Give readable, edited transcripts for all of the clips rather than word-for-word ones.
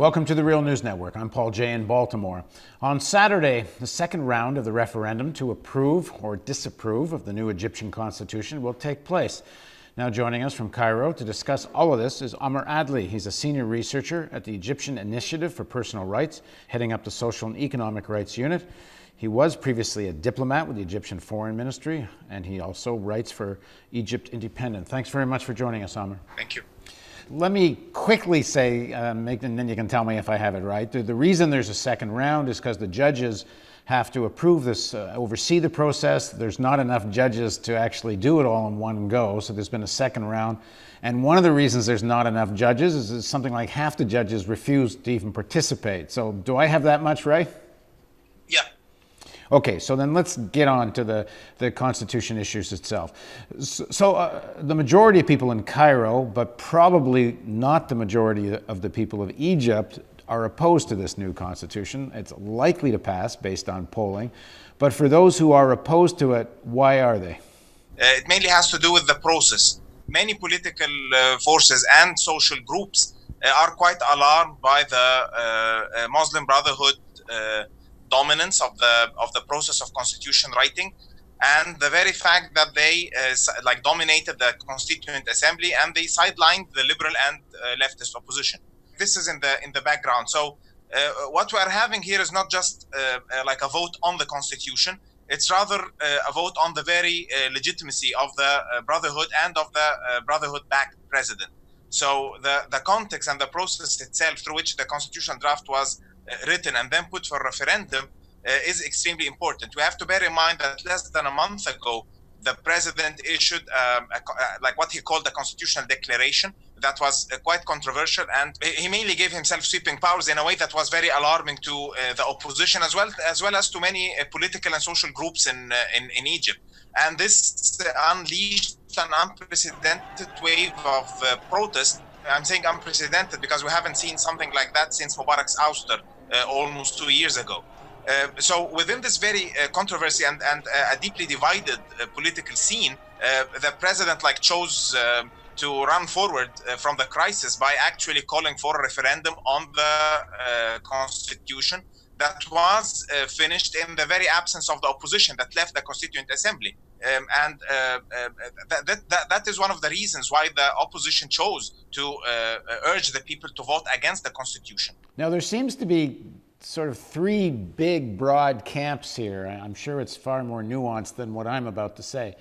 Welcome to the Real News Network. I'm Paul Jay in Baltimore. On Saturday, the second round of the referendum to approve or disapprove of the new Egyptian constitution will take place. Now joining us from Cairo to discuss all of this is Amr Adly. He's a senior researcher at the Egyptian Initiative for Personal Rights, heading up the Social and Economic Rights Unit. He was previously a diplomat with the Egyptian Foreign Ministry, and he also writes for Egypt Independent. Thanks very much for joining us, Amr. Thank you. Let me quickly say, and then you can tell me if I have it right. The reason there's a second round is because the judges have to approve this, oversee the process. There's not enough judges to actually do it all in one go, so there's been a second round. And one of the reasons there's not enough judges is something like half the judges refuse to even participate. So do I have that much right? Yeah. Okay, so then let's get on to the Constitution issues itself. So the majority of people in Cairo, but probably not the majority of the people of Egypt, are opposed to this new Constitution. It's likely to pass based on polling. But for those who are opposed to it, why are they? It mainly has to do with the process. Many political forces and social groups are quite alarmed by the Muslim Brotherhood dominance of the process of constitution writing, and the very fact that they dominated the Constituent Assembly and they sidelined the liberal and leftist opposition. This is in the background. So what we are having here is not just like a vote on the constitution. It's rather a vote on the very legitimacy of the Brotherhood and of the Brotherhood-backed president. So the context and the process itself through which the constitutional draft was written and then put for referendum is extremely important. We have to bear in mind that less than a month ago, the president issued like what he called the constitutional declaration that was quite controversial, and he mainly gave himself sweeping powers in a way that was very alarming to the opposition as well as to many political and social groups in Egypt. And this unleashed an unprecedented wave of protest. I'm saying unprecedented because we haven't seen something like that since Mubarak's ouster almost 2 years ago. So within this very controversy and a deeply divided political scene, the president chose to run forward from the crisis by actually calling for a referendum on the constitution that was finished in the very absence of the opposition that left the Constituent Assembly. That is one of the reasons why the opposition chose to urge the people to vote against the constitution. Now, there seems to be sort of three big, broad camps here. I'm sure it's far more nuanced than what I'm about to say.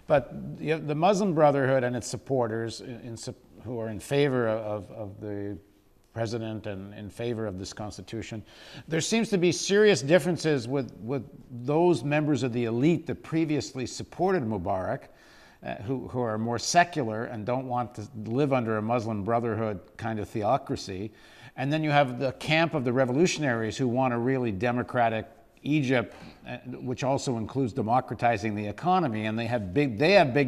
But the Muslim Brotherhood and its supporters who are in favor of the president and in favor of this constitution, there seems to be serious differences with those members of the elite that previously supported Mubarak, who are more secular and don't want to live under a Muslim Brotherhood kind of theocracy. And then you have the camp of the revolutionaries who want a really democratic Egypt, which also includes democratizing the economy, and they have big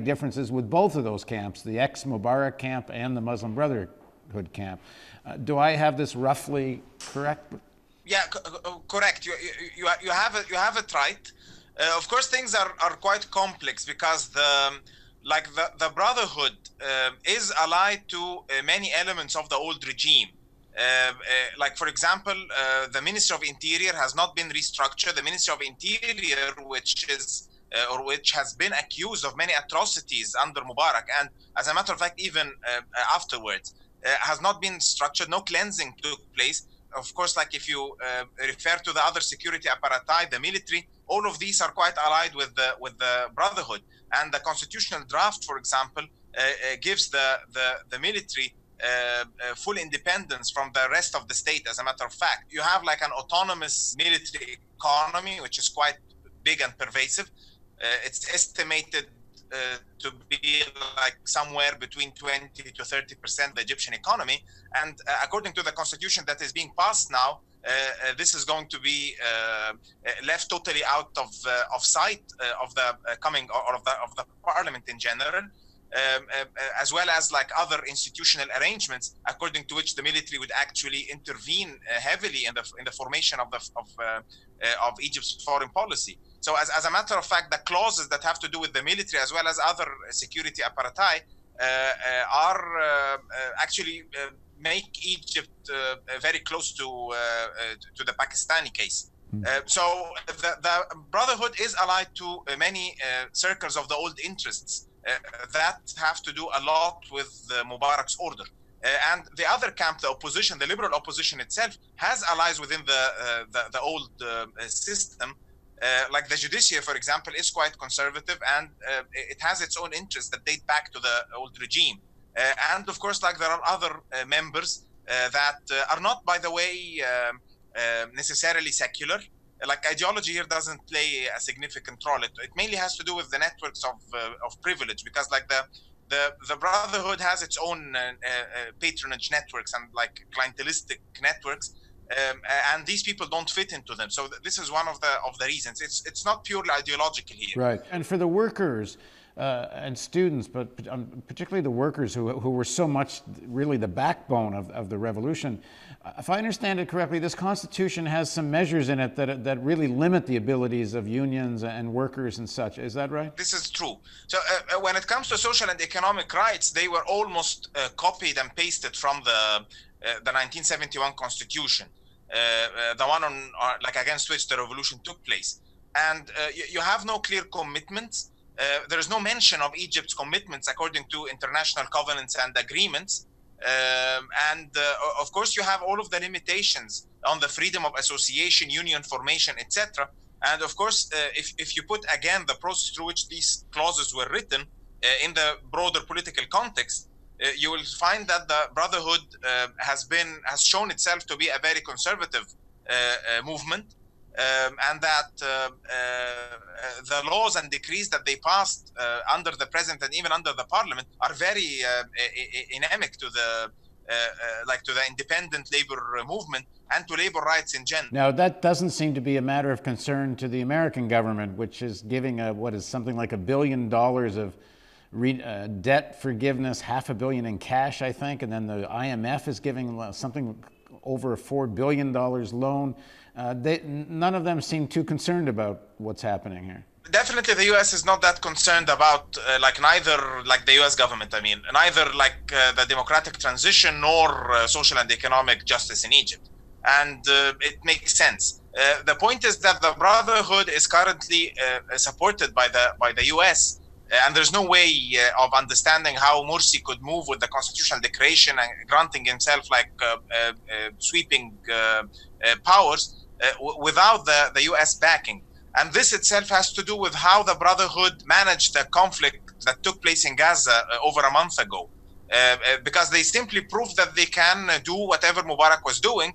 differences with both of those camps, the ex-Mubarak camp and the Muslim Brotherhood camp. Do I have this roughly correct? Yeah, correct. You have it right. Of course, things are quite complex because the Brotherhood is allied to many elements of the old regime. For example, the Ministry of Interior has not been restructured. The Ministry of Interior, which has been accused of many atrocities under Mubarak, and as a matter of fact, even afterwards, has not been structured. No cleansing took place. Of course, if you refer to the other security apparatus, the military, all of these are quite allied with the Brotherhood. And the constitutional draft, for example, gives the military full independence from the rest of the state. As a matter of fact, you have an autonomous military economy, which is quite big and pervasive. It's estimated to be somewhere between 20 to 30% of the Egyptian economy. And according to the constitution that is being passed now, this is going to be left totally out of sight of the coming or of the parliament in general. As well as other institutional arrangements, according to which the military would actually intervene heavily in the formation of Egypt's foreign policy. So, as a matter of fact, the clauses that have to do with the military as well as other security apparatus are actually make Egypt very close to the Pakistani case. So the Brotherhood is allied to many circles of the old interests that have to do a lot with Mubarak's order. And the other camp, the opposition, the liberal opposition itself, has allies within the old system. Like the judiciary, for example, is quite conservative, and it has its own interests that date back to the old regime. And of course, like there are other members that are not, by the way, necessarily secular. Like ideology here doesn't play a significant role. It mainly has to do with the networks of privilege, because like the Brotherhood has its own patronage networks and like clientelistic networks. And these people don't fit into them. So this is one of the reasons. It's not purely ideological here. Right. And for the workers and students, but particularly the workers who were so much really the backbone of the revolution, if I understand it correctly, this constitution has some measures in it that really limit the abilities of unions and workers and such. Is that right? This is true. So when it comes to social and economic rights, they were almost copied and pasted from the 1971 constitution, the one like against which the revolution took place. And you have no clear commitments. There is no mention of Egypt's commitments according to international covenants and agreements. And of course, you have all of the limitations on the freedom of association, union formation, etc. And of course, if you put again the process through which these clauses were written in the broader political context, you will find that the Brotherhood has shown itself to be a very conservative movement, and that the laws and decrees that they passed under the president and even under the parliament are very inimic to the independent labor movement and to labor rights in general. Now, that doesn't seem to be a matter of concern to the American government, which is giving what is something like $1 billion of debt forgiveness, $500 million in cash, I think, and then the IMF is giving something over a $4 billion loan. None of them seem too concerned about what's happening here. Definitely, the U.S. is not that concerned about neither the U.S. government. I mean, neither the democratic transition nor social and economic justice in Egypt, and it makes sense. The point is that the Brotherhood is currently supported by the U.S. And there's no way of understanding how Morsi could move with the constitutional declaration and granting himself sweeping powers without the U.S. backing. And this itself has to do with how the Brotherhood managed the conflict that took place in Gaza over a month ago. Because they simply proved that they can do whatever Mubarak was doing,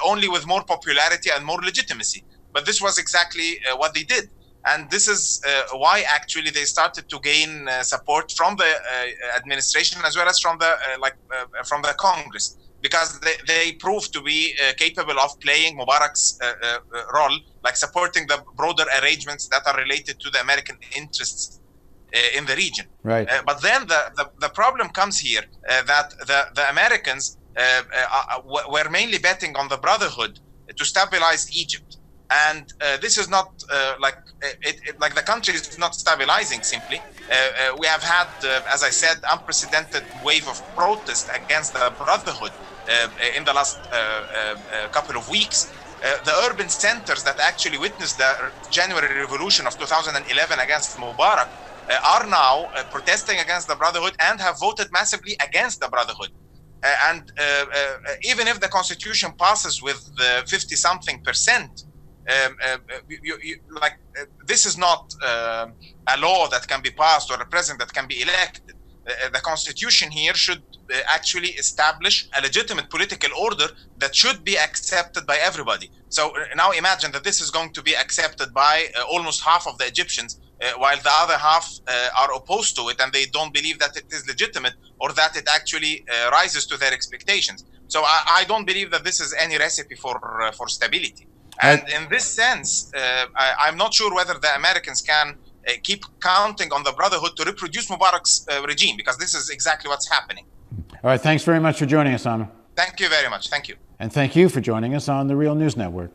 only with more popularity and more legitimacy. But this was exactly what they did. And this is why actually they started to gain support from the administration as well as from the Congress, because they proved to be capable of playing Mubarak's role, like supporting the broader arrangements that are related to the American interests in the region. Right. But then the problem comes here that the Americans were mainly betting on the Brotherhood to stabilize Egypt. And this is not like the country is not stabilizing simply. We have had, as I said, unprecedented wave of protest against the Brotherhood in the last couple of weeks. The urban centers that actually witnessed the January revolution of 2011 against Mubarak are now protesting against the Brotherhood and have voted massively against the Brotherhood. And even if the constitution passes with 50-something%, this is not a law that can be passed or a president that can be elected. The constitution here should actually establish a legitimate political order that should be accepted by everybody. So now imagine that this is going to be accepted by almost half of the Egyptians, while the other half are opposed to it and they don't believe that it is legitimate or that it actually rises to their expectations. So I don't believe that this is any recipe for stability. And in this sense, I'm not sure whether the Americans can keep counting on the Brotherhood to reproduce Mubarak's regime, because this is exactly what's happening. All right, thanks very much for joining us, Amr. Thank you very much. Thank you. And thank you for joining us on the Real News Network.